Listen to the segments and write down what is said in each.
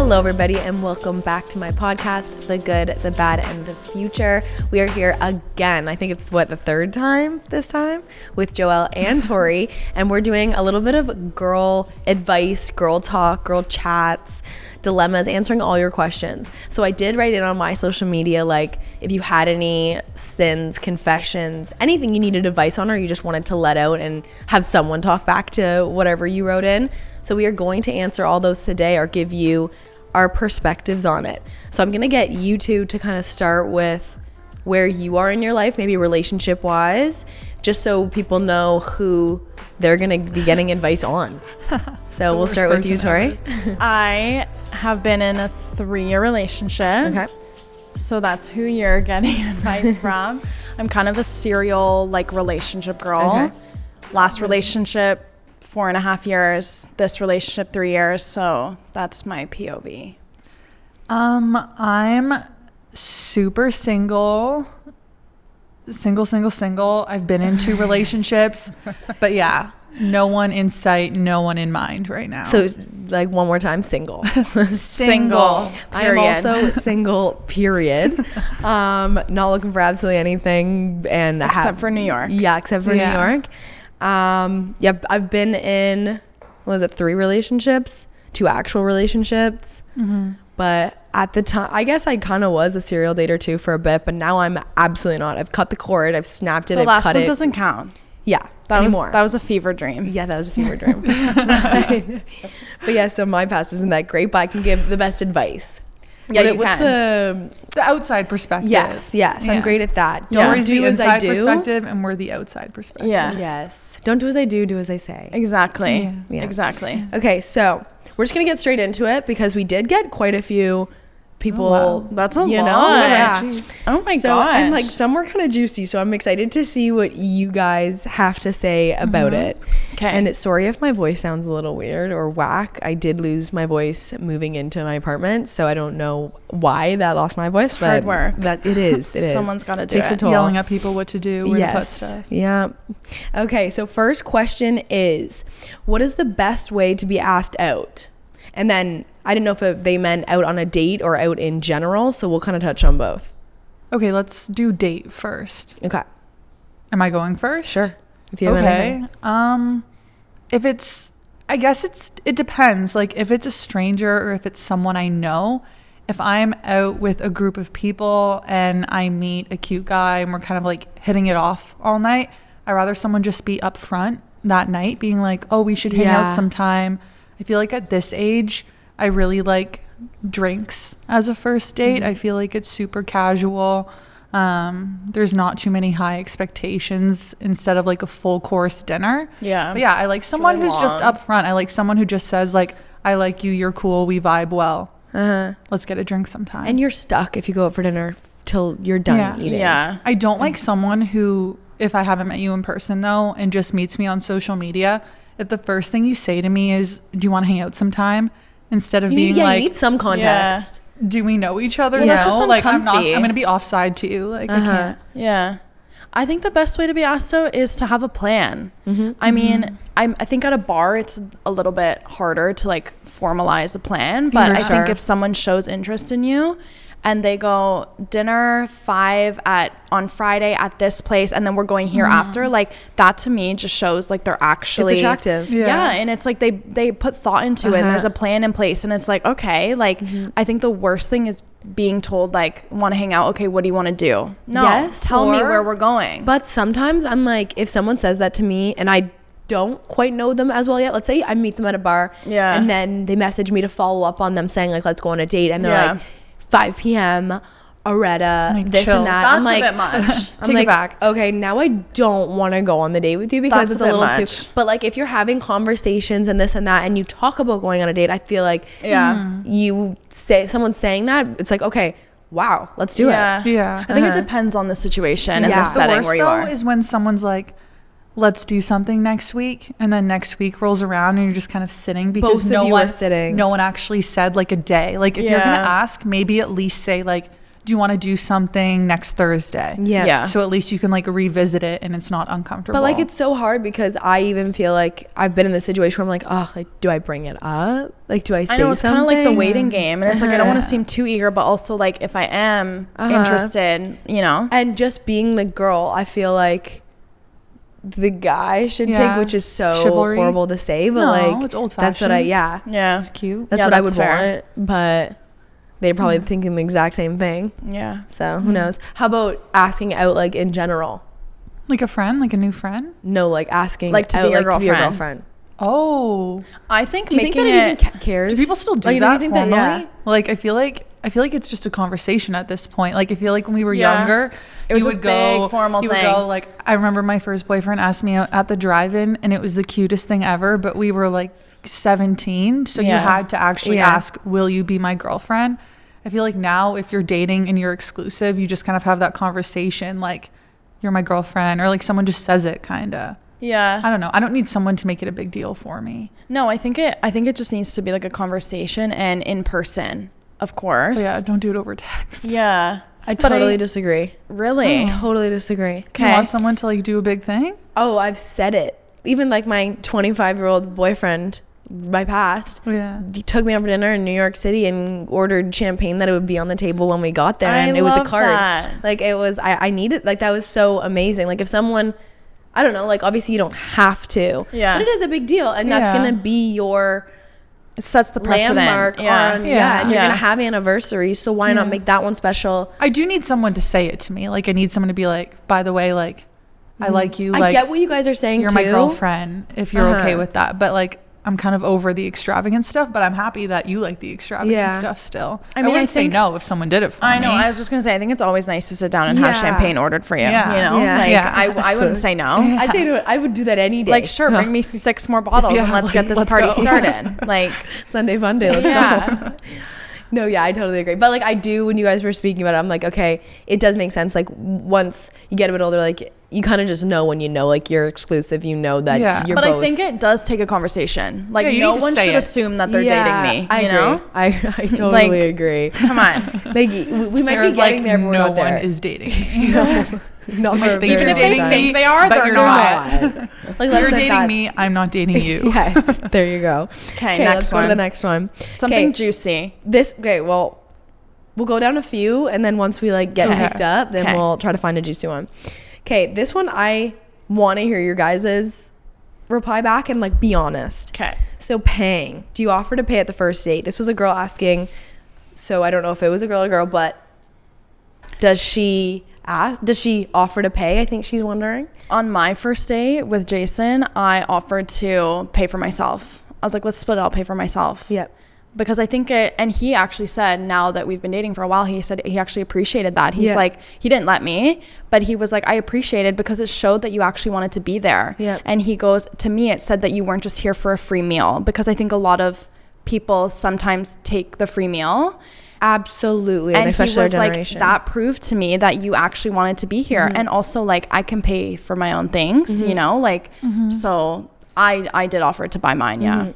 Hello, everybody, and welcome back to my podcast, The Good, the Bad, and the Future. We are here again. I think it's, the third time this time with Joelle and Tori, and we're doing a little bit of girl advice, girl talk, girl chats, dilemmas, answering all your questions. So I did write in on my social media, like, if you had any sins, confessions, anything you needed advice on, or you just wanted to let out and have someone talk back to whatever you wrote in. So we are going to answer all those today, or give you our perspectives on it. So I'm going to get you two to kind of start with where you are in your life, maybe relationship wise, just so people know who they're going to be getting advice on. So we'll start with you, Tori. I have been in a 3-year relationship. Okay. So that's who you're getting advice from. I'm kind of a serial relationship girl. Okay. Last relationship, 4.5 years. This relationship, 3 years. So that's my POV. I'm super single. I've been in 2 relationships, but yeah, no one in sight, no one in mind right now. So like one more time, single. Single. I am also single, period. Not looking for absolutely anything, and Except for New York. Yeah, except for New York. I've been in, 3 relationships, 2 actual relationships. Mm-hmm. But at the time, I guess I kind of was a serial dater too for a bit, but now I'm absolutely not. I've cut the cord. I've snapped it. The last one doesn't count. Yeah, that anymore. was a fever dream. Yeah, that was a fever dream. But yeah, so my past isn't that great, but I can give the best advice. Yeah, what's the outside perspective. Yes, yeah. I'm great at that. Don't do as I do. Perspective, and we're the outside perspective. Yeah. Yes. Don't do as I do as I say. Exactly. Yeah. Exactly. Okay, so we're just gonna get straight into it because we did get quite a few people. Oh, wow. That's a lot. Yeah. Oh my so, gosh. and some were kind of juicy, so I'm excited to see what you guys have to say about it. Okay. And sorry if my voice sounds a little weird or whack. I did lose my voice moving into my apartment, so I don't know why that lost my voice. It's but hard work. That it is. Someone's got to do Takes it. a toll. Yelling at people what to do, where to put stuff. Yeah. Okay, so first question is, what is the best way to be asked out? And then I didn't know if they meant out on a date or out in general, so we'll kind of touch on both. Okay, let's do date first. Okay. Am I going first? Sure. If you have anything. If it's, I guess it depends. Like if it's a stranger or if it's someone I know, if I'm out with a group of people and I meet a cute guy and we're kind of like hitting it off all night, I'd rather someone just be upfront that night being like, oh, we should hang out sometime. I feel like at this age, I really like drinks as a first date. I feel like it's super casual. There's not too many high expectations instead of like a full course dinner. Yeah. But yeah, I like someone really who's just upfront. I like someone who just says like, I like you, you're cool, we vibe well. Let's get a drink sometime. And you're stuck if you go out for dinner till you're done eating. Yeah. I don't like someone who, if I haven't met you in person though, and just meets me on social media, if the first thing you say to me is, do you want to hang out sometime? Instead of being like, you need some context. Do we know each other? Yeah, No, that's just like I'm uncomfy. going to be offside too. Like I can't. Yeah. I think the best way to be asked out is to have a plan. I mean, I think at a bar, it's a little bit harder to like formalize a plan, but I think if someone shows interest in you and they go dinner 5 on Friday at this place and then we're going here after, like that to me just shows like they're actually It's attractive. Yeah. And it's like they put thought into it and there's a plan in place and it's like, okay, like I think the worst thing is being told like, want to hang out, okay, what do you want to do? No, tell me where we're going. But sometimes I'm like, if someone says that to me and I don't quite know them as well yet, let's say I meet them at a bar and then they message me to follow up on them saying like, let's go on a date, and they're like 5 p.m. Areta, like, this chill. and that. That's I'm like, a bit much. I'm Take like, it back. Okay, now I don't want to go on the date with you because it's a little too. But like, if you're having conversations and this and that, and you talk about going on a date, I feel like you say someone's saying that, it's like, okay, wow, let's do it. Yeah. I think it depends on the situation and the setting the worst, where you are. is when someone's like, let's do something next week, and then next week rolls around and you're just kind of sitting because Both of you are sitting. no one actually said like a day. Like if you're gonna ask, maybe at least say like, do you want to do something next Thursday? Yeah. So at least you can like revisit it and it's not uncomfortable. But like it's so hard because I even feel like I've been in this situation where I'm like, oh, like do I bring it up? Like do I say something? I know it's kind of like the waiting game, and it's like I don't want to seem too eager, but also like if I am interested, you know. And just being the girl, I feel like the guy should take, which is so horrible to say, but like it's old fashioned. that's what it's cute. That's what I would want, but they're probably thinking the exact same thing. Yeah. So who knows? How about asking out like in general? Like a friend, like a new friend? No, like asking like to out, be your like girlfriend. To be your girlfriend. Oh, I think do you think that it even cares? Do people still do like, that do you think formally? That, Like I feel like it's just a conversation at this point. Like I feel like when we were younger, it was you this would go big formal you thing. would go like I remember my first boyfriend asked me out at the drive-in, and it was the cutest thing ever. But we were like 17, so you had to actually ask, "Will you be my girlfriend?" I feel like now if you're dating and you're exclusive, you just kind of have that conversation like, "You're my girlfriend," or like someone just says it kind of. Yeah. I don't know. I don't need someone to make it a big deal for me. No, I think it just needs to be like a conversation and in person, of course. But yeah, don't do it over text. Yeah. I totally disagree. Really? Totally disagree. Okay. You want someone to like do a big thing? Oh, I've said it. Even like my 25-year-old boyfriend, my past, he took me out for dinner in New York City and ordered champagne that it would be on the table when we got there, and it was a card. That. Like it was, I needed, like that was so amazing. Like if someone, I don't know, like obviously you don't have to, but it is a big deal, and that's gonna be your. It sets the precedent. Landmark and you're gonna have anniversaries, so why not make that one special? I do need someone to say it to me. Like I need someone to be like, by the way, like I like you. Like, I get what you guys are saying. You're too. my girlfriend if you're okay with that. But like I'm kind of over the extravagant stuff, but I'm happy that you like the extravagant stuff still. I mean, I wouldn't say no if someone did it for me. I know. I was just gonna say, I think it's always nice to sit down and have champagne ordered for you. Yeah. You know, I wouldn't say no. I'd say I would do that any day. Like, sure, bring me 6 more bottles and let's get this party started. Like Sunday fun day. Let's go. No, I totally agree. But like I do, when you guys were speaking about it, I'm like, okay, it does make sense. Like once you get a bit older, like you kind of just know when you know, like you're exclusive, you know that you're but both. I think it does take a conversation. Like no one should assume that they're dating me. I agree. Know? I totally agree. Come on. Like we might be getting there, but we're not there. No one is dating me. Not for even if they think they are, they're not. Like you're dating me, I'm not dating you. Yes, there you go. Okay, let's go to the next one. Something juicy. Well, we'll go down a few, and then once we like get picked up, then we'll try to find a juicy one. Okay, this one I want to hear your guys's reply back and like be honest. Okay. So paying. Do you offer to pay at the first date? This was a girl asking. So I don't know if it was a girl or girl, but does she offer to pay? I think she's wondering. On my first date with Jason, I offered to pay for myself. I was like, let's split it. I'll pay for myself. Yep. Because I think and he actually said, now that we've been dating for a while, he said he actually appreciated that. He's like, he didn't let me, but he was like, I appreciated because it showed that you actually wanted to be there. Yeah. And he goes, to me, it said that you weren't just here for a free meal, because I think a lot of people sometimes take the free meal. Absolutely. And especially he was our generation. Like, that proved to me that you actually wanted to be here. And also like, I can pay for my own things, you know, like, so I did offer to buy mine. Yeah.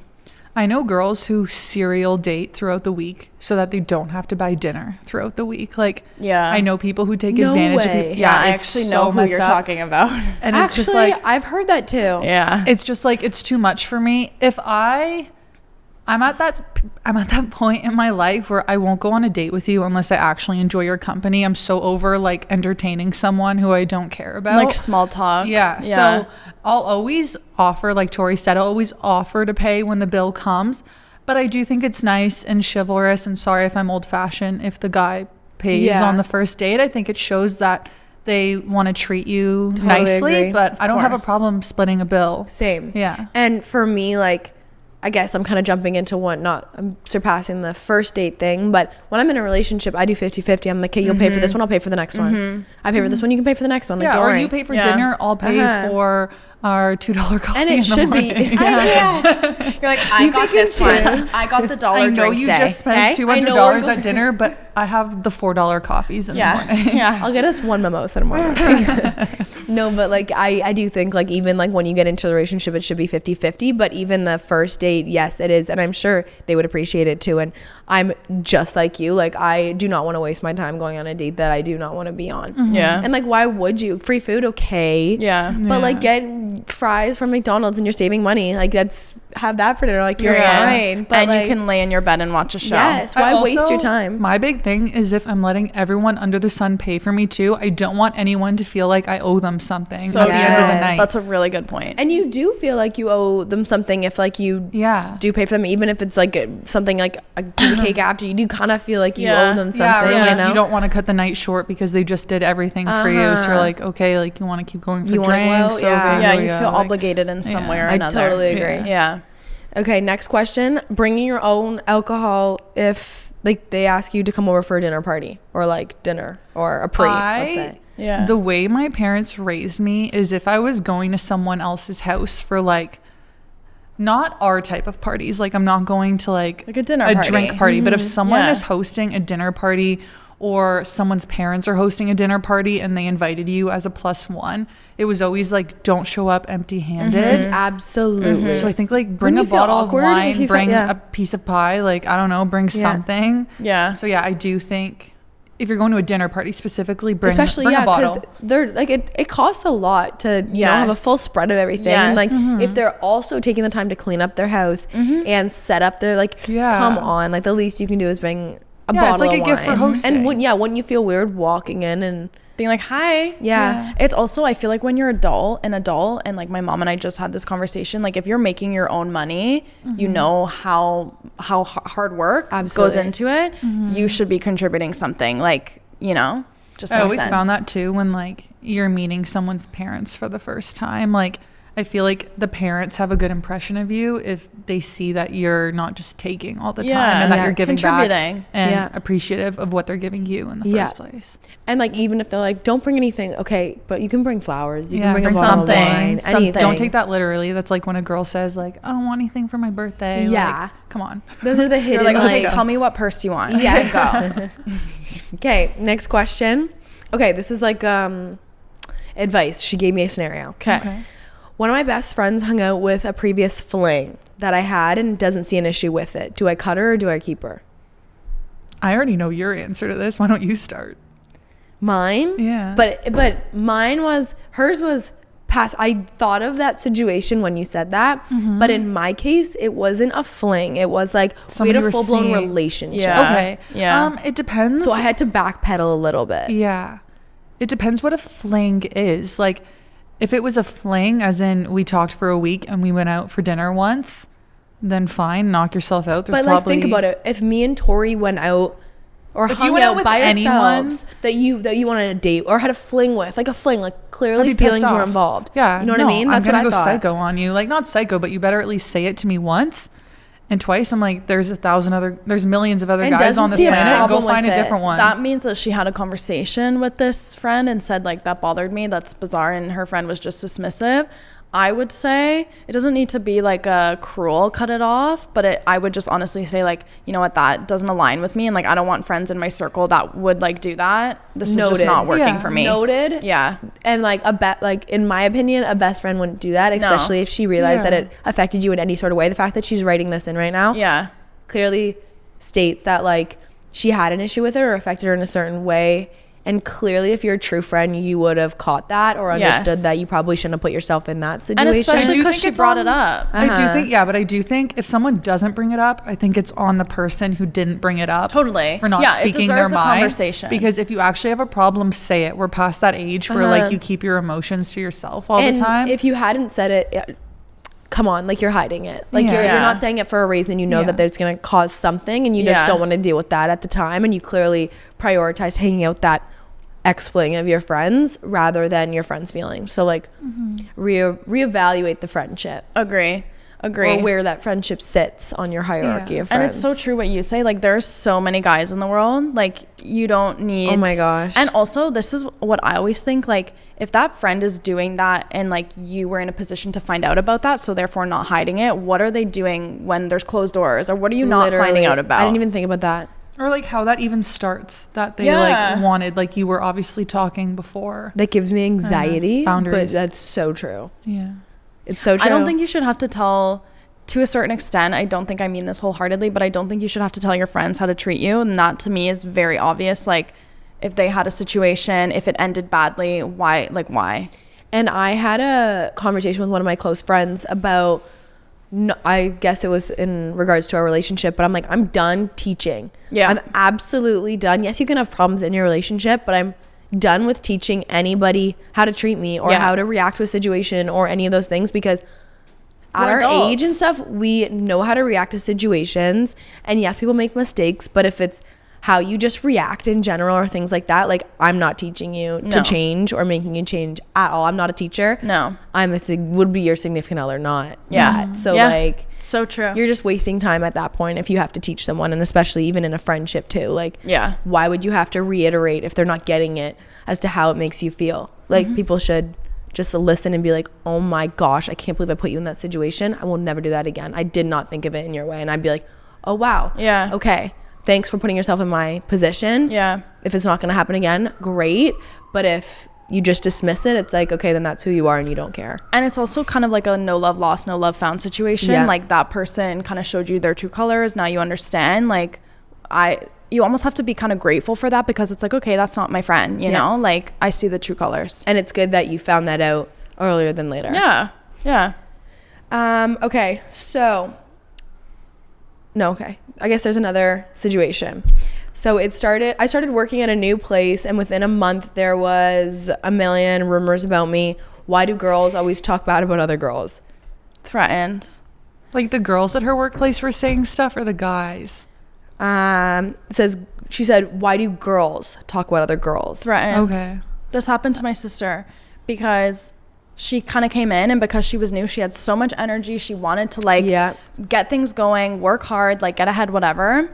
I know girls who serial date throughout the week so that they don't have to buy dinner throughout the week. Like, I know people who take advantage of people. Yeah, I actually know who you're talking about. And it's just like, I've heard that too. Yeah. It's just like, it's too much for me. If I'm at that point in my life where I won't go on a date with you unless I actually enjoy your company. I'm so over like entertaining someone who I don't care about. Like small talk. Yeah. So I'll always offer, like Tori said, I'll always offer to pay when the bill comes. But I do think it's nice and chivalrous, and sorry if I'm old fashioned, if the guy pays on the first date. I think it shows that they want to treat you nicely, agree. But I don't have a problem splitting a bill. Same. Yeah. And for me, like, I guess I'm kind of jumping into I'm surpassing the first date thing, but when I'm in a relationship, I do 50-50. I'm like, okay, you'll pay for this one, I'll pay for the next one. I pay for this one, you can pay for the next one. Like, or you pay for dinner, I'll pay for our $2 coffee. And it should be. You're like, I got this one. I got the dollar drink day. I know you just spent $200 at dinner, but I have the $4 coffees in the morning. Yeah. I'll get us one mimosa tomorrow. No, but like I do think like even like when you get into the relationship, it should be 50-50. But even the first date, yes, it is. And I'm sure they would appreciate it too. And I'm just like you. Like I do not want to waste my time going on a date that I do not want to be on. Yeah. And like, why would you? Free food, okay. Yeah. But like get fries from McDonald's and you're saving money. Like have that for dinner. Like you're fine. But and like, you can lay in your bed and watch a show. Yes. Why waste your time? My big thing is if I'm letting everyone under the sun pay for me too, I don't want anyone to feel like I owe them something at the end of the night. That's a really good point. And you do feel like you owe them something if like you do pay for them, even if it's like something like a piece of cake after. You do kind of feel like you owe them something. You know? You don't want to cut the night short because they just did everything for you. So you're like, okay, like you want to keep going for drinks. You feel obligated in some way or another. I totally agree. Yeah. Okay, next question. Bringing your own alcohol if like they ask you to come over for a dinner party or like dinner or a pre, let's say. Yeah. The way my parents raised me is if I was going to someone else's house for like not our type of parties, like I'm not going to like a dinner party. Drink party, but if someone is hosting a dinner party or someone's parents are hosting a dinner party and they invited you as a +1, it was always like, don't show up empty-handed. Absolutely. So I think like bring a bottle of wine, bring a piece of pie, like I don't know, bring something. Yeah. So yeah, I do think if you're going to a dinner party specifically, bring a bottle. Because they're like it costs a lot to you know have a full spread of everything. And like if they're also taking the time to clean up their house and set up their like come on, like the least you can do is bring a bottle it's like of a gift for hosting. And wouldn't you feel weird walking in and being like, hi. Yeah. It's also, I feel like when you're an adult, and like my mom and I just had this conversation, like if you're making your own money, you know how hard work goes into it. You should be contributing something, like, you know, just I always found that too when like you're meeting someone's parents for the first time. Like I feel like the parents have a good impression of you if they see that you're not just taking all the time and that you're giving back and appreciative of what they're giving you in the first place. And like even if they're like, don't bring anything, okay, but you can bring flowers, you can bring a bottle of wine, anything. Don't take that literally. That's like when a girl says like, I don't want anything for my birthday. Yeah. Like, come on. Those are the hidden. You're like, okay, tell me what purse you want. Yeah. Go. Okay, next question. Okay, this is like advice. She gave me a scenario. Okay. One of my best friends hung out with a previous fling that I had and doesn't see an issue with it. Do I cut her or do I keep her? I already know your answer to this. Why don't you start? Mine? Yeah. But hers was past. I thought of that situation when you said that. But in my case, it wasn't a fling. It was like we had a full-blown relationship. Yeah. Okay. Yeah. It depends. So I had to backpedal a little bit. Yeah. It depends what a fling is. Like, if it was a fling, as in we talked for a week and we went out for dinner once, then fine, knock yourself out. But like, think about it. If me and Tori went out or hung out by ourselves that you wanted a date or had a fling with, like a fling, like clearly feelings were involved. Yeah. You know what I mean? That's I'm what I go thought. Psycho on you. Like, not psycho, but you better at least say it to me once. And twice, I'm like, there's millions of other guys on this planet. Go find a different one. That means that she had a conversation with this friend and said, like, that bothered me. That's bizarre. And her friend was just dismissive. I would say it doesn't need to be like a cruel cut it off, but I would just honestly say, like, you know what, that doesn't align with me. And like, I don't want friends in my circle that would like do that. This is just not working for me. Noted. Yeah. And like like in my opinion, a best friend wouldn't do that, especially if she realized that it affected you in any sort of way. The fact that she's writing this in right now clearly states that like she had an issue with it or affected her in a certain way. And clearly, if you're a true friend, you would have caught that or understood that you probably shouldn't have put yourself in that situation. And especially because she brought it up. But I do think if someone doesn't bring it up, I think it's on the person who didn't bring it up. Totally. For not speaking their mind. Conversation. Because if you actually have a problem, say it. We're past that age where like you keep your emotions to yourself all the time. If you hadn't said it, come on, like you're hiding it. Like you're not saying it for a reason. You know that there's going to cause something and you just don't want to deal with that at the time. And you clearly prioritized hanging out that ex-fling of your friends rather than your friends' feelings. So like reevaluate the friendship. Agree. Or where that friendship sits on your hierarchy of friends. And it's so true what you say. Like, there's so many guys in the world. Like, you don't need... Oh my gosh. And also, this is what I always think. Like, if that friend is doing that and, like, you were in a position to find out about that, so therefore not hiding it, what are they doing when there's closed doors? Or what are you not finding out about? I didn't even think about that. Or like how that even starts, that they like wanted, like you were obviously talking before. That gives me anxiety, boundaries. but that's so true. Yeah. It's so true. I don't think you should have to tell, to a certain extent, I don't think I mean this wholeheartedly, but I don't think you should have to tell your friends how to treat you. And that to me is very obvious. Like if they had a situation, if it ended badly, why? And I had a conversation with one of my close friends about, I guess it was in regards to our relationship, but I'm like, I'm done teaching. Yeah. I'm absolutely done. Yes, you can have problems in your relationship, but I'm done with teaching anybody how to treat me or how to react to a situation or any of those things, because at our age and stuff, we know how to react to situations. And yes, people make mistakes, but if it's how you just react in general or things like that, like I'm not teaching you to change or making you change at all. I'm not a teacher. No. Would be your significant other, not that. So like, so true. You're just wasting time at that point if you have to teach someone, and especially even in a friendship too. Like, why would you have to reiterate if they're not getting it as to how it makes you feel? Like people should just listen and be like, oh my gosh, I can't believe I put you in that situation. I will never do that again. I did not think of it in your way. And I'd be like, oh wow. Yeah. Okay. Thanks for putting yourself in my position. Yeah. If it's not going to happen again, great. But if you just dismiss it, it's like, okay, then that's who you are and you don't care. And it's also kind of like a no love lost, no love found situation. Yeah. Like that person kind of showed you their true colors. Now you understand. Like you almost have to be kind of grateful for that, because it's like, okay, that's not my friend, you know? Like I see the true colors. And it's good that you found that out earlier than later. Yeah. Yeah. Okay. So I guess there's another situation. So I started working at a new place, and within a month there was a million rumors about me. Why do girls always talk bad about other girls? Threatened. Like the girls at her workplace were saying stuff, or the guys? She said, why do girls talk about other girls? Threatened. Okay. This happened to my sister because she kind of came in, and because she was new, she had so much energy. She wanted to get things going, work hard, like get ahead, whatever.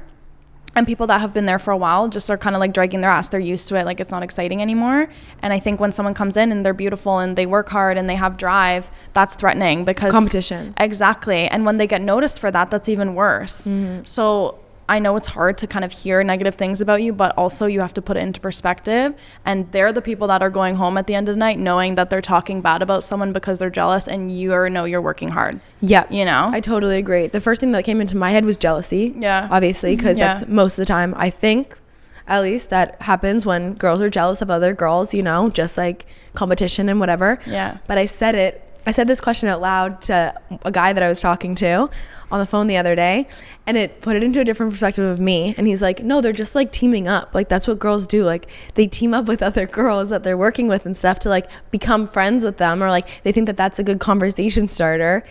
And people that have been there for a while just are kind of like dragging their ass. They're used to it. Like it's not exciting anymore. And I think when someone comes in and they're beautiful and they work hard and they have drive, that's threatening, because competition. Exactly. And when they get noticed for that, that's even worse. Mm-hmm. So I know it's hard to kind of hear negative things about you, but also you have to put it into perspective. And they're the people that are going home at the end of the night knowing that they're talking bad about someone because they're jealous, and you know you're working hard. Yeah. You know? I totally agree. The first thing that came into my head was jealousy. Yeah. Obviously, because that's most of the time, I think, at least, that happens when girls are jealous of other girls, you know, just like competition and whatever. Yeah. But I said this question out loud to a guy that I was talking to on the phone the other day, and it put it into a different perspective of me. And he's like, no, they're just like teaming up. Like that's what girls do. Like they team up with other girls that they're working with and stuff to like become friends with them, or like they think that that's a good conversation starter.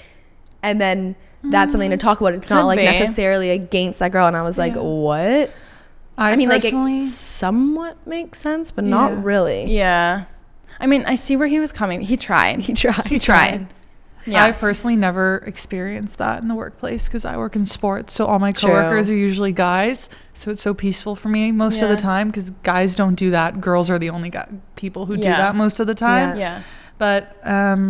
And then that's something to talk about. It's not like necessarily against that girl. And I was like, what? I mean, like it somewhat makes sense, but not really. Yeah. I mean, I see where he was coming. He tried. Yeah. I've personally never experienced that in the workplace because I work in sports. So all my coworkers are usually guys. So it's so peaceful for me most of the time, because guys don't do that. Girls are the only people who do that most of the time. Yeah. But I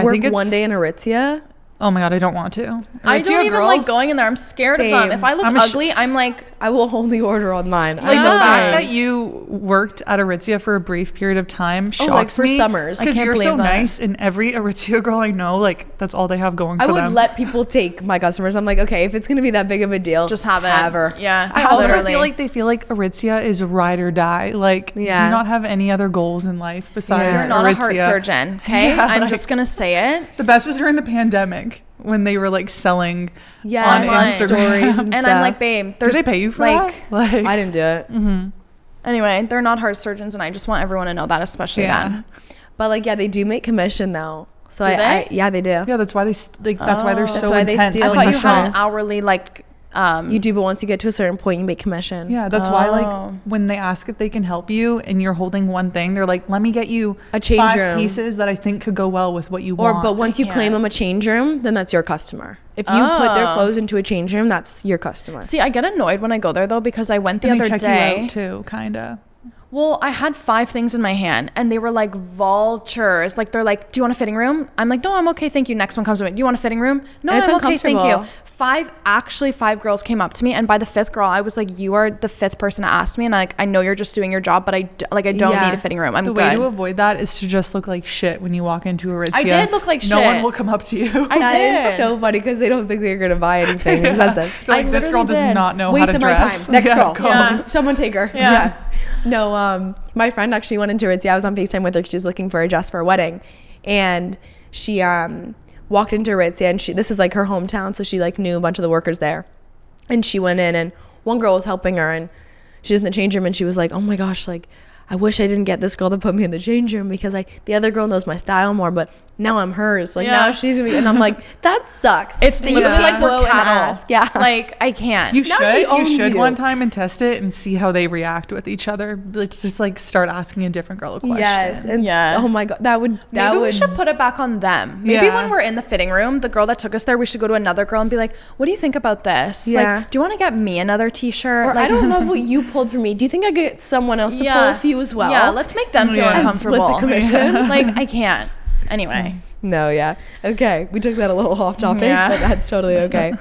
think it's one day in Aritzia. Oh my God, I don't want to. I don't even like going in there. I'm scared of them. If I look ugly, I'm like, I will only order online. Like the fact that you worked at Aritzia for a brief period of time shocks like for me. Summers. Because you're so nice, and every Aritzia girl I know, like that's all they have going for them. I would let people take my customers. I'm like, okay, if it's gonna be that big of a deal, just have her. Yeah. I also feel like they feel like Aritzia is ride or die. Like, do not have any other goals in life besides You're not Aritzia. A heart surgeon, okay? I'm just gonna say it. The best was during the pandemic, when they were like selling on Instagram stories and I'm like, babe, did they pay you for that? Like I didn't do it. Mm-hmm. Anyway, they're not heart surgeons, and I just want everyone to know that, especially them. But like, they do make commission though. So do they? They do. Yeah, that's why that's why they're so intense. I thought you had an hourly like. You do, but once you get to a certain point, you make commission. Yeah, that's why like when they ask if they can help you and you're holding one thing, they're like, let me get you a change 5 room pieces that I think could go well with what you want. But once you claim them a change room, then that's your customer. If you put their clothes into a change room, that's your customer. See, I get annoyed when I go there though, because I went the other check day you out too, kind of. Well, I had 5 things in my hand and they were like vultures. Like they're like, do you want a fitting room? I'm like, no, I'm okay, thank you. Next one comes to me. Do you want a fitting room? No, I'm okay, thank you. 5 girls came up to me, and by the 5th girl, I was like, you are the 5th person to ask me, and I know you're just doing your job, but I don't need a fitting room. I'm good. The way to avoid that is to just look like shit when you walk into Aritzia. I did look like shit. No one will come up to you. That is so funny because they don't think they're gonna buy anything expensive. Like, this girl does not know how to dress. Time. Next girl. Yeah. Someone take her. Yeah. No, my friend actually went into Aritzia. I was on FaceTime with her because she was looking for a dress for a wedding, and she walked into Aritzia, and this is like her hometown, so she like knew a bunch of the workers there, and she went in, and one girl was helping her, and she was in the change room, and she was like, oh my gosh, like I wish I didn't get this girl to put me in the change room because the other girl knows my style more, but now I'm hers. Like now she's gonna be, and I'm like, that sucks. It's literally like we're cattle. Yeah. Like I can't. You should one time and test it and see how they react with each other. Like, just like start asking a different girl a question. Yes. And oh my God, maybe we should put it back on them. Maybe when we're in the fitting room, the girl that took us there, we should go to another girl and be like, what do you think about this? Yeah. Like, do you want to get me another t-shirt? Or, I don't love what you pulled for me. Do you think I could get someone else to pull a few as well? Yeah, let's make them feel uncomfortable. And split the commission. Like I can't. Anyway. No, yeah. Okay. We took that a little off topic, but that's totally okay.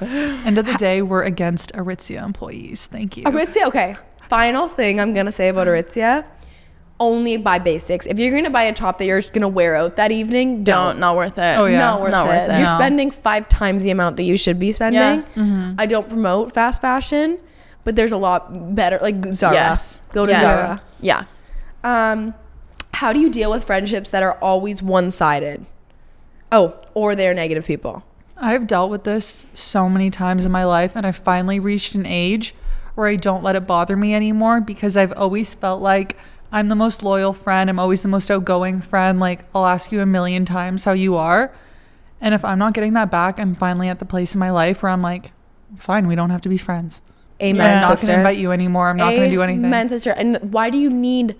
End of the day, we're against Aritzia employees. Thank you. Aritzia, okay. Final thing I'm going to say about Aritzia. Only buy basics. If you're going to buy a top that you're just going to wear out that evening, not worth it. Oh, yeah. Not worth it. You're spending 5 times the amount that you should be spending. Yeah. Mm-hmm. I don't promote fast fashion, but there's a lot better, like Zara. Yes. Go to Zara. Yeah. How do you deal with friendships that are always one-sided? Oh, or they're negative people. I've dealt with this so many times in my life, and I've finally reached an age where I don't let it bother me anymore because I've always felt like I'm the most loyal friend. I'm always the most outgoing friend. Like, I'll ask you 1,000,000 times how you are. And if I'm not getting that back, I'm finally at the place in my life where I'm like, fine, we don't have to be friends. Amen, I'm not sister. going to invite you anymore. I'm not going to do anything. Amen, sister. And why do you need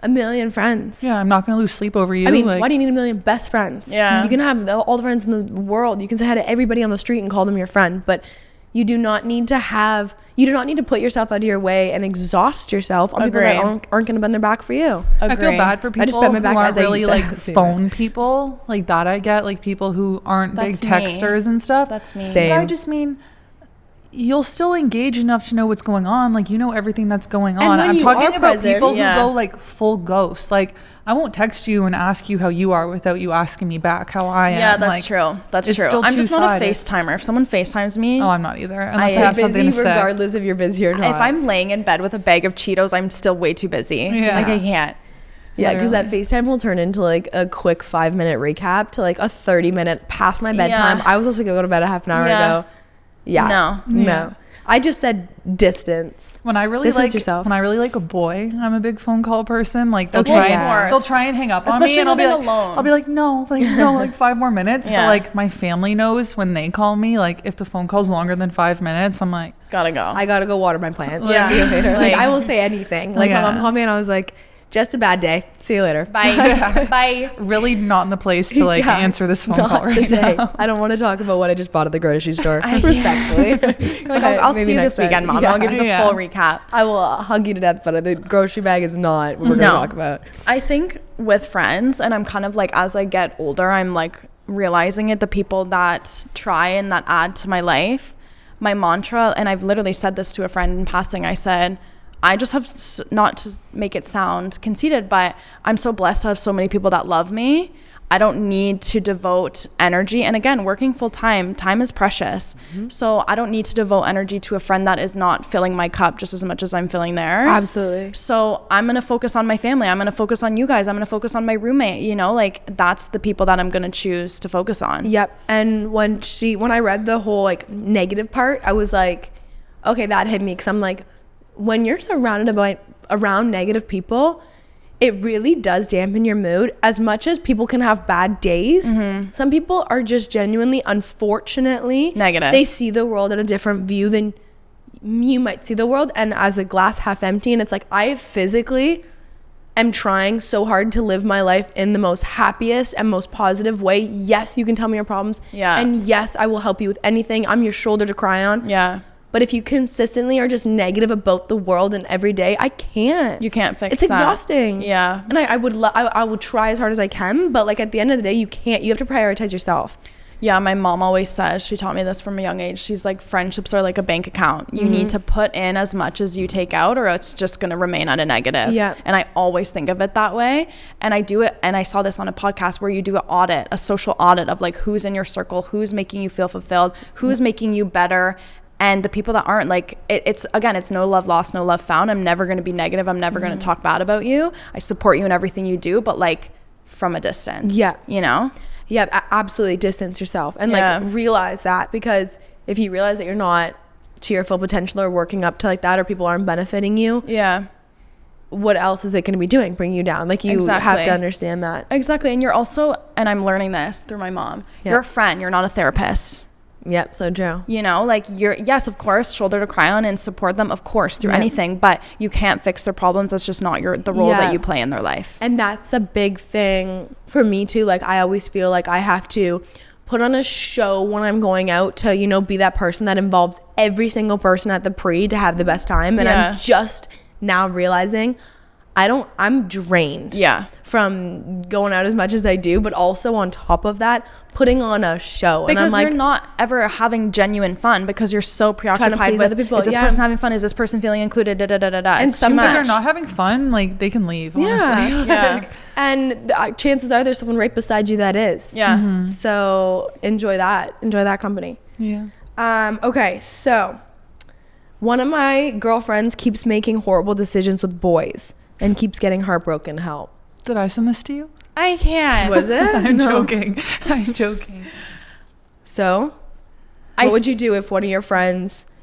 1,000,000 friends? Yeah, I'm not going to lose sleep over you. I mean, why do you need 1,000,000 best friends? Yeah. You can have all the friends in the world. You can say hi to everybody on the street and call them your friend, but you do not need to put yourself out of your way and exhaust yourself on people that aren't going to bend their back for you. I feel bad for people who aren't really like phone people like that. I get like people who aren't big texters and stuff. That's me. Same. But I just mean, you'll still engage enough to know what's going on. Like, you know everything that's going on. I'm talking about people who go like full ghost. Like, I won't text you and ask you how you are without you asking me back how I am. Yeah, that's true. That's true. I'm just not a FaceTimer. If someone FaceTimes me, I'm not either. Unless I have something to say. Regardless if you're busy or not. If I'm laying in bed with a bag of Cheetos, I'm still way too busy. Yeah. Like I can't. Yeah, because that FaceTime will turn into like a quick 5-minute recap to like a 30-minute past my bedtime. Yeah. I was supposed to go to bed a half an hour ago. Yeah. No. I just said distance. When I really like a boy, I'm a big phone call person. Like they'll try and hang up on me, and I'll be like no, like 5 more minutes. Yeah. But like my family knows when they call me, like if the phone call's longer than 5 minutes, I'm like, gotta go. I gotta go water my plants. Yeah. See you later. Like I will say anything. Like my mom called me and I was like, just a bad day. See you later. Bye. Bye. Really not in the place to like answer this phone call right today. now. I don't want to talk about what I just bought at the grocery store. Respectfully. Like, I'll see you this weekend, Mom. I'll give you the full recap. I will hug you to death, but the grocery bag is not what we're going to talk about. I think with friends, and I'm kind of like, as I get older, I'm like realizing it, the people that try and that add to my life, my mantra, and I've literally said this to a friend in passing, I said, I just have, not to make it sound conceited, but I'm so blessed to have so many people that love me. I don't need to devote energy. And again, working full time is precious. Mm-hmm. So I don't need to devote energy to a friend that is not filling my cup just as much as I'm filling theirs. Absolutely. So I'm going to focus on my family. I'm going to focus on you guys. I'm going to focus on my roommate. You know, like that's the people that I'm going to choose to focus on. Yep. And when I read the whole like negative part, I was like, okay, that hit me. 'Cause I'm like, when you're surrounded around negative people, it really does dampen your mood. As much as people can have bad days, some people are just genuinely, unfortunately, negative. They see the world at a different view than you might see the world, and as a glass half empty. And it's like, I physically am trying so hard to live my life in the most happiest and most positive way. Yes, you can tell me your problems. Yeah. And yes, I will help you with anything. I'm your shoulder to cry on. Yeah. But if you consistently are just negative about the world and every day, I can't. You can't fix It's exhausting. Yeah. And I would try as hard as I can, but like at the end of the day, you can't. You have to prioritize yourself. Yeah, my mom always says, she taught me this from a young age. She's like, friendships are like a bank account. You need to put in as much as you take out, or it's just going to remain at a negative. Yeah. And I always think of it that way. And I do it. And I saw this on a podcast where you do an audit, a social audit of like who's in your circle, who's making you feel fulfilled, who's making you better. And the people that aren't, like, it's no love lost, no love found. I'm never going to be negative. I'm never going to talk bad about you. I support you in everything you do, but like from a distance. Yeah. You know? Yeah, absolutely. Distance yourself and like realize that, because if you realize that you're not to your full potential or working up to like that, or people aren't benefiting you, what else is it going to be doing? Bring you down. Like you have to understand that. Exactly. And you're also, and I'm learning this through my mom, you're a friend, you're not a therapist. Yep, so true. You know, like yes, of course, shoulder to cry on and support them, of course, through anything, but you can't fix their problems. That's just not the role that you play in their life. And that's a big thing for me too. Like I always feel like I have to put on a show when I'm going out to, you know, be that person that involves every single person at the pre to have the best time. And I'm just now realizing I'm drained from going out as much as I do, but also on top of that, putting on a show. Because and I'm like, you're not ever having genuine fun because you're so preoccupied with other people. Is this person having fun? Is this person feeling included? Da, da, da, da, da. And some if they're not having fun, like they can leave. Honestly. And chances are there's someone right beside you that is. So enjoy that company. Okay, so one of my girlfriends keeps making horrible decisions with boys and keeps getting heartbroken. Help. Did I send this to you? I can't. Was it? I'm joking. So what would you do if one of your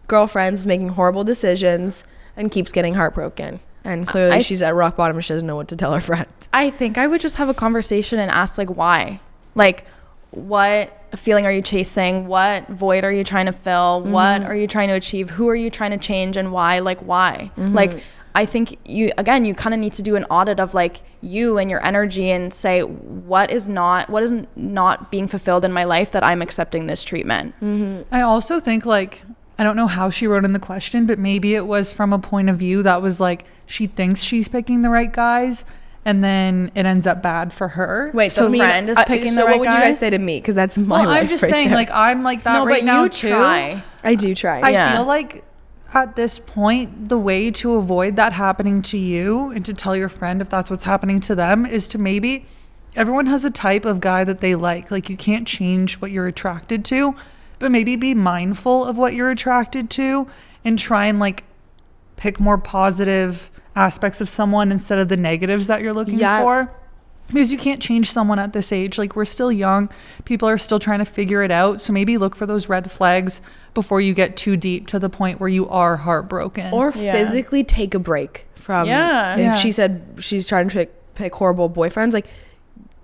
girlfriends is making horrible decisions and keeps getting heartbroken? And clearly she's at rock bottom and she doesn't know what to tell her friend. I think I would just have a conversation and ask like why? Like what feeling are you chasing? What void are you trying to fill? What are you trying to achieve? Who are you trying to change and why? Like why? Like I think you kind of need to do an audit of like you and your energy and say what is not being fulfilled in my life that I'm accepting this treatment. I also think like, I don't know how she wrote in the question, but maybe it was from a point of view that was like she thinks she's picking the right guys and then it ends up bad for her. Wait, so friend is picking the right guys? So what would you guys say to me? Because that's my life. I'm just saying, like I'm like that right now too. I do try. I feel like at this point, the way to avoid that happening to you and to tell your friend if that's what's happening to them is to maybe, everyone has a type of guy that they like. Like you can't change what you're attracted to, but maybe be mindful of what you're attracted to and try and like pick more positive aspects of someone instead of the negatives that you're looking for. Because you can't change someone at this age. Like we're still young. People are still trying to figure it out. So maybe look for those red flags before you get too deep to the point where you are heartbroken. Or physically take a break from. If she said she's trying to pick horrible boyfriends, like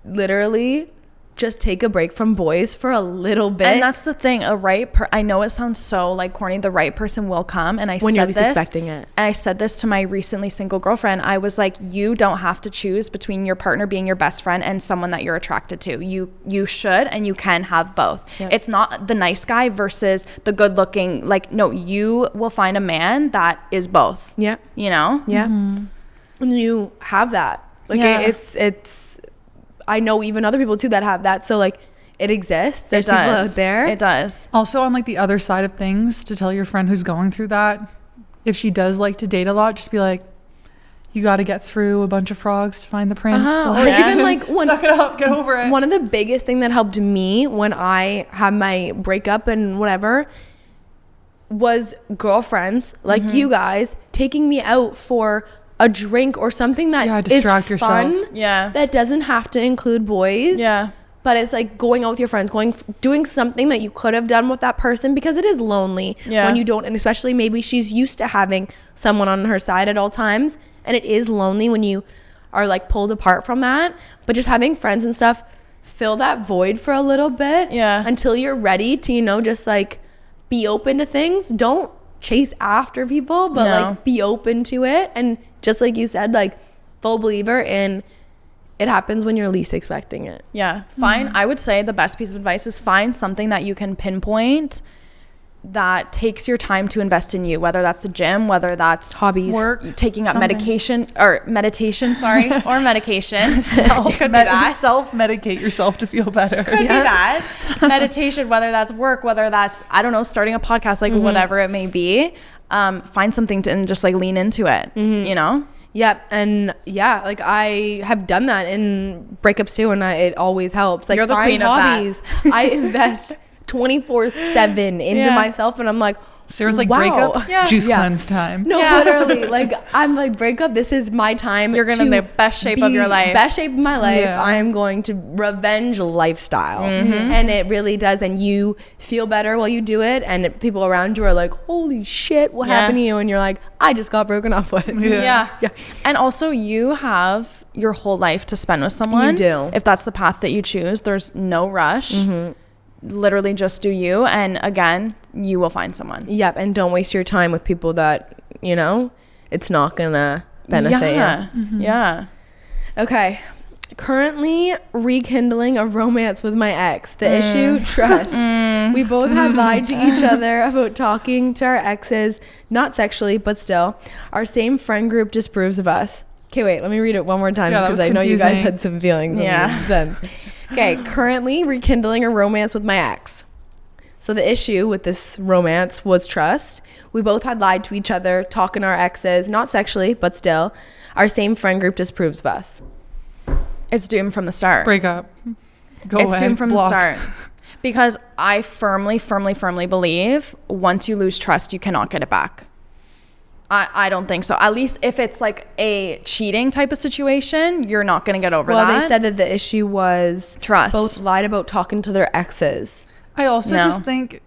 literally just take a break from boys for a little bit. And that's the thing, I know it sounds so like corny, the right person will come. And when you're least expecting it. And I said this to my recently single girlfriend. I was like, you don't have to choose between your partner being your best friend and someone that you're attracted to. You should and you can have both. It's not the nice guy versus the good looking. Like, no, you will find a man that is both. You know? And you have that. Like it's I know even other people too that have that. So like it exists. There's people out there. It does. Also on like the other side of things, to tell your friend who's going through that, if she does like to date a lot, just be like, you got to get through a bunch of frogs to find the prince. Or even like suck it up, get over it. One of the biggest thing that helped me when I had my breakup and whatever was girlfriends like you guys taking me out for a drink or something that distract is fun, yourself. that doesn't have to include boys. But it's like going out with your friends, doing something that you could have done with that person, because it is lonely when you don't, and especially maybe she's used to having someone on her side at all times, and it is lonely when you are like pulled apart from that. But just having friends and stuff fill that void for a little bit until you're ready to, you know, just like be open to things. Don't chase after people, but like be open to it. And just like you said, like full believer in it happens when you're least expecting it. I would say the best piece of advice is find something that you can pinpoint that takes your time to invest in you, whether that's the gym, whether that's hobbies, work, taking up medication or medication, or medication. Self-medicate yourself to feel better. Could be that. Meditation, whether that's work, whether that's, I don't know, starting a podcast, like whatever it may be. Find something to and just like lean into it, you know? Yep. And yeah, like I have done that in breakups too, and it always helps. Like, you're the queen hobbies. Of that. I invest 24/7 into myself, and I'm like, Sarah's like, wow. breakup, juice cleanse time. No, literally. Like, I'm like, breakup, this is my time. You're going to be the best shape of your life. Best shape of my life. I am going to revenge lifestyle. And it really does. And you feel better while you do it. And people around you are like, holy shit, what happened to you? And you're like, I just got broken up with. Yeah. And also, you have your whole life to spend with someone. You do. If that's the path that you choose, there's no rush. Literally just do you, and again, you will find someone. Yep. And don't waste your time with people that, you know, it's not gonna benefit you. Yeah. Okay. Currently rekindling a romance with my ex. The issue, trust. We both had lied to each other about talking to our exes, not sexually, but still. Our same friend group disapproves of us. Okay, wait, let me read it one more time because I know you guys had some feelings. Sense. Okay, currently rekindling a romance with my ex. So the issue with this romance was trust. We both had lied to each other, talking to our exes, not sexually, but still. Our same friend group disapproves of us. It's doomed from the start. Break up. It's doomed from the start. Because I firmly believe once you lose trust, you cannot get it back. I don't think so. At least if it's like a cheating type of situation, you're not going to get over that. Well, they said that the issue was trust. Both lied about talking to their exes. I also just think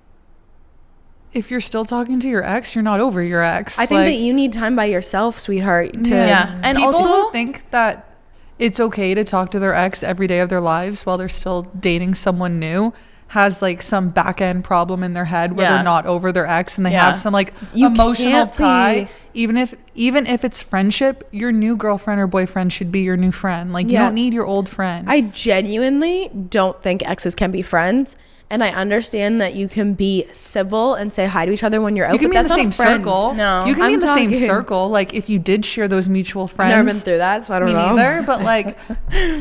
if you're still talking to your ex, you're not over your ex. I think that you need time by yourself, sweetheart. And people also who think that it's okay to talk to their ex every day of their lives while they're still dating someone new has like some back end problem in their head where they're not over their ex and they have some like emotional tie. Even if it's friendship, your new girlfriend or boyfriend should be your new friend. Like you don't need your old friend. I genuinely don't think exes can be friends. And I understand that you can be civil and say hi to each other when you're out. You can be in the same circle. No, you can be in the same circle. Like if you did share those mutual friends. I've never been through that, so I don't know. Me neither. But like,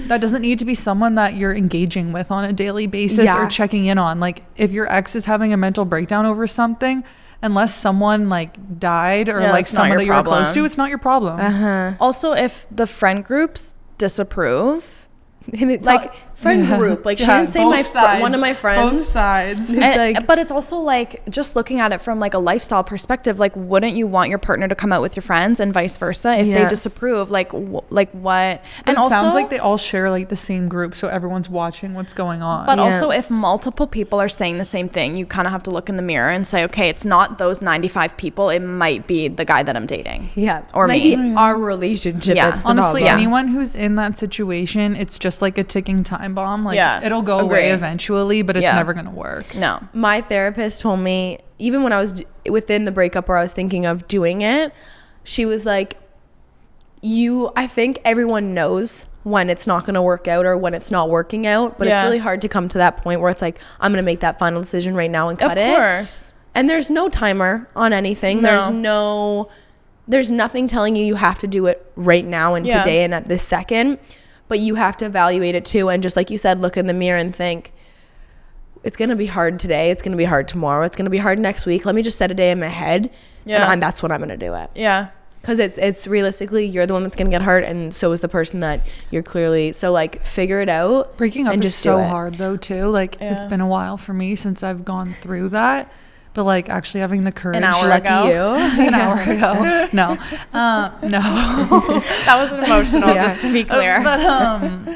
that doesn't need to be someone that you're engaging with on a daily basis or checking in on. Like if your ex is having a mental breakdown over something, unless someone like died or like someone that you're close to, it's not your problem. Also, if the friend groups disapprove. And it's like friend group, like she didn't say one of my friends. Both sides. But it's also like just looking at it from like a lifestyle perspective. Like, wouldn't you want your partner to come out with your friends and vice versa if they disapprove? Like what? But and it also sounds like they all share like the same group, so everyone's watching what's going on. But also, if multiple people are saying the same thing, you kind of have to look in the mirror and say, okay, it's not those 95 people. It might be the guy that I'm dating. Or me. Our relationship. That's the honestly, problem. anyone who's in that situation, it's just like a ticking time bomb. Like it'll go away eventually, but it's never gonna work. No. My therapist told me, even when I was within the breakup where I was thinking of doing it, she was like, I think everyone knows when it's not gonna work out or when it's not working out, but it's really hard to come to that point where it's like, I'm gonna make that final decision right now and cut it. Of course. And there's no timer on anything. No. There's nothing telling you have to do it right now and today and at this second. But you have to evaluate it too. And just like you said, look in the mirror and think, it's going to be hard today. It's going to be hard tomorrow. It's going to be hard next week. Let me just set a day in my head. And that's when I'm going to do it. Yeah. Because it's realistically, you're the one that's going to get hurt. And so is the person that you're clearly. So like figure it out. Breaking up is just so hard though too. Like it's been a while for me since I've gone through that. But like actually having the courage. An hour ago. An hour ago. No. That was emotional, just to be clear. But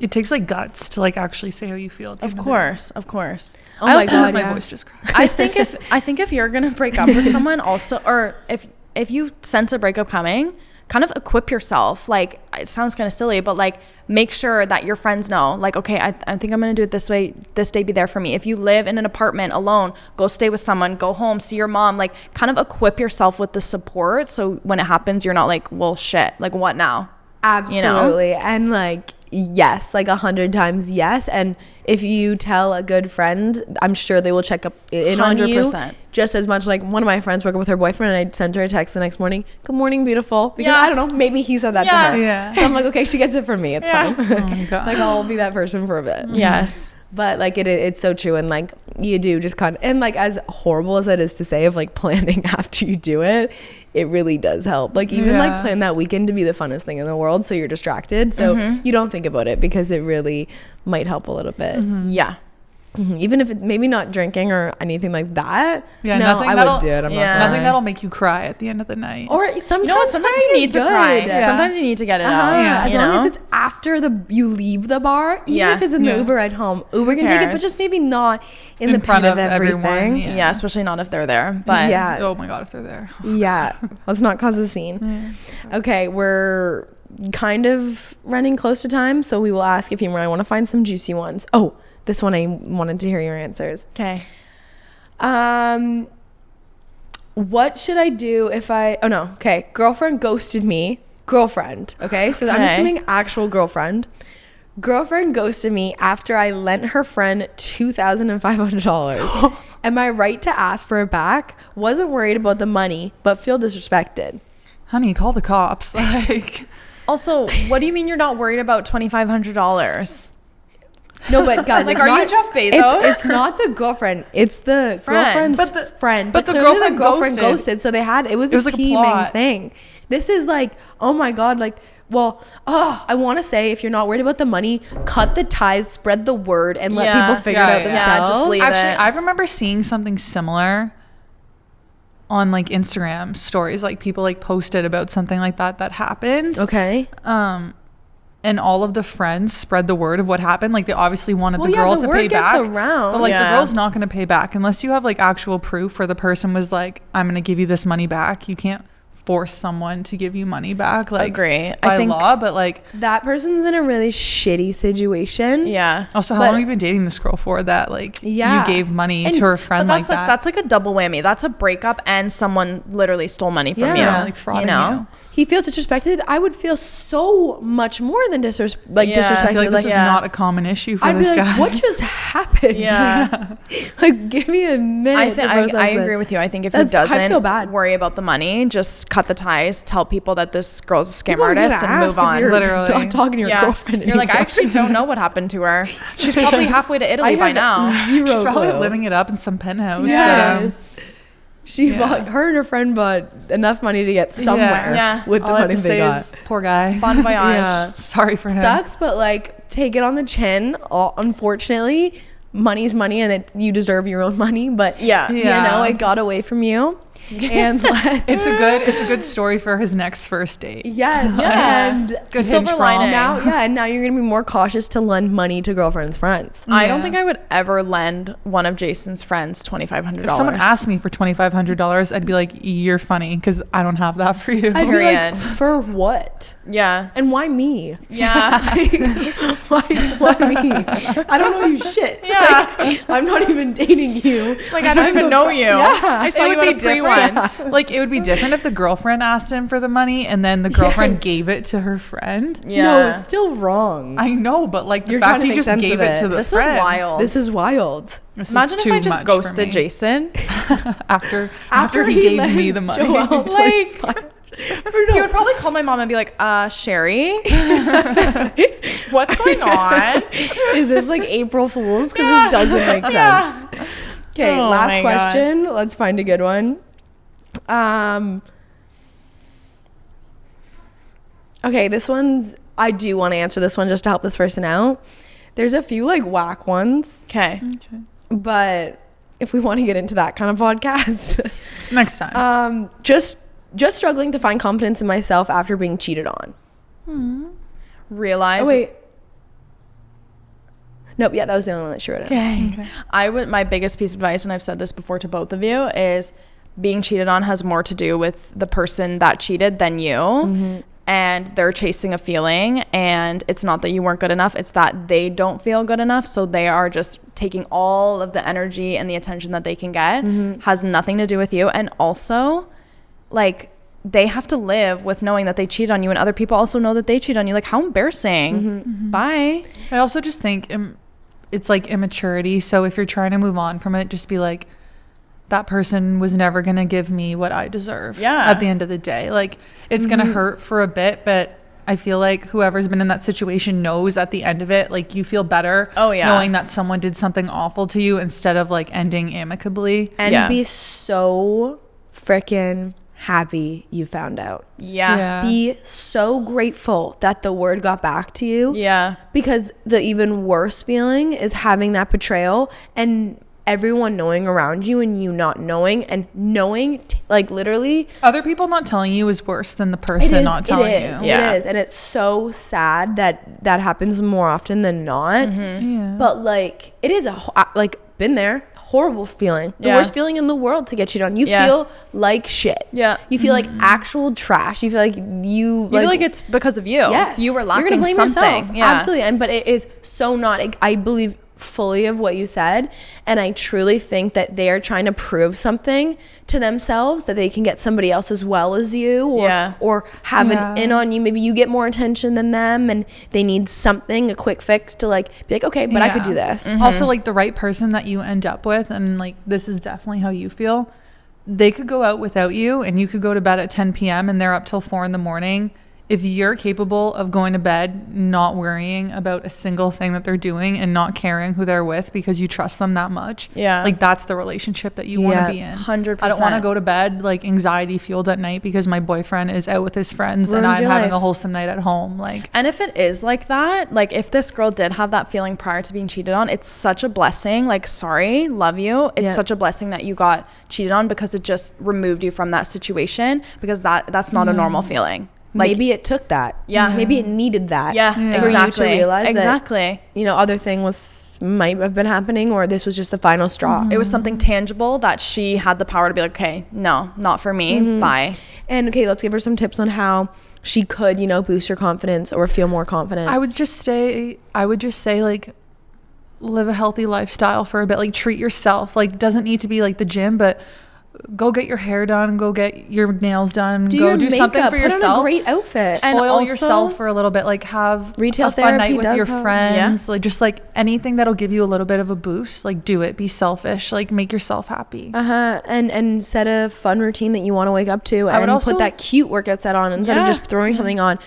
it takes like guts to like actually say how you feel. Of course. Oh my God, my voice just cracked. I think if you're gonna break up with someone, also, or if you sense a breakup coming, kind of equip yourself. Like, it sounds kind of silly, but like make sure that your friends know, like, okay, I think I'm gonna do it this way, this day, be there for me. If you live in an apartment alone, go stay with someone, go home, see your mom, like kind of equip yourself with the support, so when it happens, you're not like, well, shit, like what now? Absolutely. You know? And like, yes, like 100 times yes. And if you tell a good friend, I'm sure they will check up in 100%. On you just as much. Like one of my friends broke up with her boyfriend and I sent her a text the next morning, good morning, beautiful, because I don't know, maybe he said that to her. So I'm like, okay, she gets it from me, it's fine. Oh my God. Like I'll be that person for a bit. Yes. But like it's so true. And like you do just kind of, and like as horrible as that is to say, of like planning after you do it, it really does help. Like even like plan that weekend to be the funnest thing in the world, so you're distracted, so you don't think about it, because it really might help a little bit. Even if it maybe not drinking or anything like that. No, I would do it. I'm not nothing that'll make you cry at the end of the night. Or sometimes you need to cry. Sometimes you need to get it out. As long as it's after you leave the bar, even if it's in the Uber ride home, Uber can take it, but just maybe not in the front of everything. Yeah, especially not if they're there. But oh my God, if they're there. Let's not cause a scene. Okay, we're kind of running close to time, so we will ask a few more. I want to find some juicy ones. Oh, this one I wanted to hear your answers. Okay. What should I do if girlfriend ghosted me. Girlfriend. Okay. So I'm assuming actual girlfriend. Girlfriend ghosted me after I lent her friend $2,500. Am I right to ask for it back? Wasn't worried about the money, but feel disrespected. Honey, call the cops. Like, also, what do you mean you're not worried about $2,500 No, but guys, like, are you Jeff Bezos? It's not the girlfriend. It's the girlfriend's friend. But the girlfriend ghosted. So they had it was a teaming thing. This is like, oh my God, like, well, I want to say, if you're not worried about the money, cut the ties, spread the word, and let people figure it out themselves. Just leave it. I remember seeing something similar on like Instagram stories, like people like posted about something like that happened. Okay. And all of the friends spread the word of what happened. Like they obviously wanted the girl to pay back. Around. But like the girl's not going to pay back unless you have like actual proof where the person was like, I'm going to give you this money back. You can't force someone to give you money back, like agree by law, but like that person's in a really shitty situation. Also, how long have you been dating this girl for that like you gave money to her friend? Like that's like a double whammy. That's a breakup and someone literally stole money from you, like frauding you. He feels disrespected. I would feel so much more than disrespected. I feel like this is not a common issue for this guy. What just happened? Like, give me a minute. I agree with you. I think if he doesn't worry about the money, just cut the ties. Tell people that this girl's a scam artist and move on. Literally, not talking to your girlfriend. You're like, I actually don't know what happened to her. She's probably halfway to Italy by now. She's probably living it up in some penthouse. Her and her friend bought enough money to get somewhere with the money they got. Poor guy. Bon voyage. Sorry for him. Sucks, but like, take it on the chin. Unfortunately, money's money, and you deserve your own money. But you know, it got away from you. And it's a good story for his next first date. And good silver lining. Now you're gonna be more cautious to lend money to girlfriend's friends. I don't think I would ever lend one of Jason's friends $2,500. If someone asked me for $2,500, I'd be like, you're funny, because I don't have that for you. I'd be like, for what? And why me? Why me? I don't know you shit. Like, I'm not even dating you. Like, I don't even know you. I saw you at a pre-one. Like, it would be different if the girlfriend asked him for the money and then the girlfriend gave it to her friend. No, it's still wrong. I know, but like the fact he just gave it to the friend. This is wild. Imagine if I just ghosted Jason after he gave me the money. Joelle, like, he would probably call my mom and be like, Sherry, what's going on? Is this like April Fool's? Because this doesn't make sense. Okay, last question. God. Let's find a good one. Okay, this one's, I do want to answer this one just to help this person out. There's a few like whack ones. Okay. But if we want to get into that kind of podcast. Next time. Just struggling to find confidence in myself after being cheated on. Realize. Oh, wait. Nope, that was the only one that she wrote in. Okay. My biggest piece of advice, and I've said this before to both of you, is being cheated on has more to do with the person that cheated than you. And they're chasing a feeling, and it's not that you weren't good enough, it's that they don't feel good enough, so they are just taking all of the energy and the attention that they can get. Has nothing to do with you. And also, like, they have to live with knowing that they cheat on you, and other people also know that they cheat on you. Like, how embarrassing. Bye. I also just think it's like immaturity. So if you're trying to move on from it, just be like, that person was never going to give me what I deserve. Yeah. At the end of the day, like, it's going to hurt for a bit, but I feel like whoever's been in that situation knows at the end of it, like, you feel better knowing that someone did something awful to you instead of like ending amicably. And be so freaking happy you found out. Be so grateful that the word got back to you. Because the even worse feeling is having that betrayal and everyone knowing around you and you not knowing, and knowing like literally other people not telling you is worse than the person not telling you. It is. And it's so sad that that happens more often than not. But like, it is been there, horrible feeling, the worst feeling in the world to get cheated on. You feel like shit. You feel like actual trash. You feel like you feel like it's because of you. Yes, you were lacking you're gonna blame something. yourself. Absolutely. And but it is so not. I believe fully of what you said, and I truly think that they are trying to prove something to themselves, that they can get somebody else as well as you, or have an in on you. Maybe you get more attention than them and they need something, a quick fix to like be like, okay, but I could do this. Also, like, the right person that you end up with, and like, this is definitely how you feel, they could go out without you and you could go to bed at 10 p.m. and they're up till 4 a.m. If you're capable of going to bed not worrying about a single thing that they're doing and not caring who they're with because you trust them that much, like, that's the relationship that you want to be in. 100%. I don't want to go to bed like anxiety fueled at night because my boyfriend is out with his friends and I'm having a wholesome night at home. Like, and if it is like that, like, if this girl did have that feeling prior to being cheated on, it's such a blessing. Like, sorry, love you. It's such a blessing that you got cheated on, because it just removed you from that situation, because that's not a normal feeling. Like, maybe it took that. Maybe it needed that. Exactly. For you to realize that, you know, other thing might have been happening, or this was just the final straw. It was something tangible that she had the power to be like, okay, no, not for me. Bye. And okay, let's give her some tips on how she could, you know, boost her confidence or feel more confident. I would just say like, live a healthy lifestyle for a bit. Like, treat yourself. Like, doesn't need to be like the gym, but go get your hair done, go get your nails done, go do something for yourself. Put on a great outfit. Spoil yourself for a little bit. Like, have retail a fun night with your friends. Like, just like anything that'll give you a little bit of a boost. Like, do it. Be selfish. Like, make yourself happy. And set a fun routine that you want to wake up to, and put that cute workout set on instead of just throwing something on.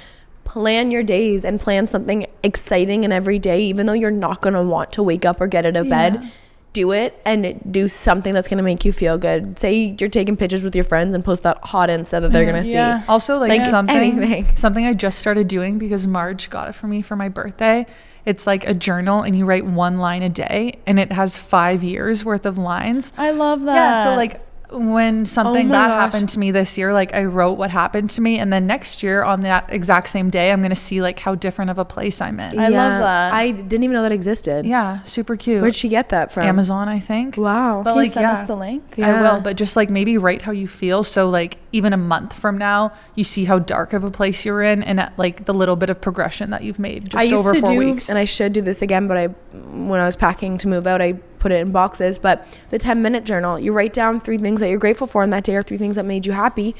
Plan your days and plan something exciting in every day, even though you're not going to want to wake up or get out of bed. Do it, and do something that's going to make you feel good. Say you're taking pictures with your friends and post that hot Insta that they're going to see. Also, like something I just started doing because Marge got it for me for my birthday. It's like a journal, and you write one line a day, and it has 5 years worth of lines. I love that. Yeah, so like, when something bad happened to me this year, like, I wrote what happened to me, and then next year on that exact same day, I'm gonna see like how different of a place I'm in. I love that. I didn't even know that existed. Yeah, super cute. Where'd she get that from? Amazon, I think. Wow. But Can like, you send us the link? I will, but just like, maybe write how you feel, so like, even a month from now you see how dark of a place you're in, and like the little bit of progression that you've made just over 4 weeks. And I should do this again, but when I was packing to move out, I put it in boxes. But the 10-minute journal, you write down 3 things that you're grateful for in that day, or 3 things that made you happy,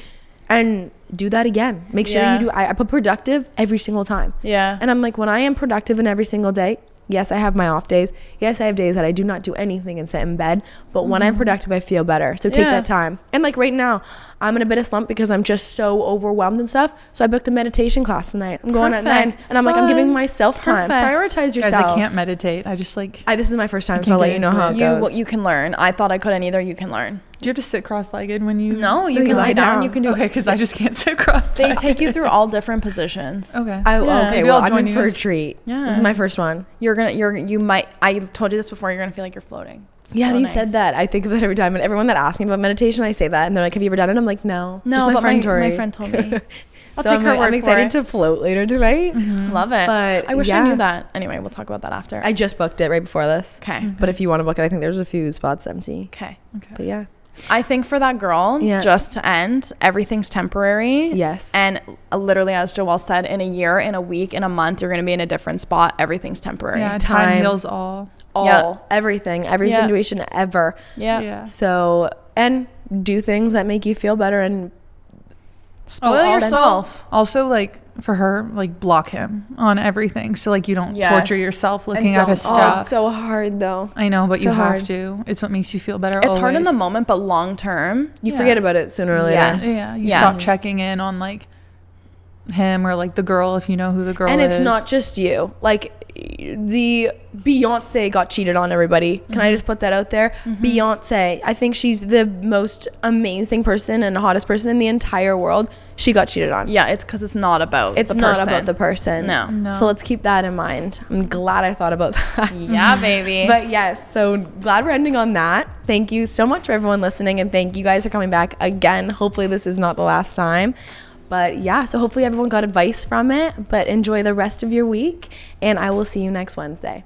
and do that again. Make sure you do. I put productive every single time. And I'm like, when I am productive in every single day, yes, I have my off days. Yes, I have days that I do not do anything and sit in bed. But when I'm productive, I feel better. So take that time. And like right now, I'm in a bit of slump because I'm just so overwhelmed and stuff. So I booked a meditation class tonight. I'm going at 9. And I'm like, I'm giving myself time. Prioritize yourself. Guys, I can't meditate. I just like... this is my first time, so I'll let you know how it goes. You can learn. I thought I couldn't either. You can learn. Do you have to sit cross-legged when you... No, you can lie down. You can do... Okay, because I just can't sit cross-legged. They take you through all different positions. Okay. Okay, well, I'm in for a treat. This is my first one. You might... I told you this before. You're going to feel like you're floating. You said that. I think of it every time. And everyone that asks me about meditation, I say that. And they're like, have you ever done it? I'm like, no. No, my friend Tori. My friend told me. I'll take her word for it. I'm excited to float later tonight. Love it. But I wish I knew that. Anyway, we'll talk about that after. I just booked it right before this. Okay. But if you want to book it, I think there's a few spots empty. Okay. But yeah. I think for that girl, just to end, everything's temporary. Yes. And literally, as Joelle said, in a year, in a week, in a month, you're going to be in a different spot. Everything's temporary. Yeah, time heals all. Everything, every situation ever. Yeah. So, and do things that make you feel better, and Spoil yourself. Also, like, for her, like, block him on everything. So, like, you don't torture yourself looking at his stuff. It's so hard, though. I know, but you have to. It's what makes you feel better. It's hard in the moment, but long term, you forget about it sooner or later. Yeah, you stop checking in on, like, him or, like, the girl if you know who the girl is. And it's not just you. Like, the Beyonce got cheated on, everybody. Can I just put that out there? Beyonce, I think she's the most amazing person and hottest person in the entire world. She got cheated on. Yeah, it's because it's not about the person. It's not about the person. No. So let's keep that in mind. I'm glad I thought about that. Yeah, baby. But yes, so glad we're ending on that. Thank you so much for everyone listening, and thank you guys for coming back again. Hopefully this is not the last time. But yeah, so hopefully everyone got advice from it. But enjoy the rest of your week, and I will see you next Wednesday.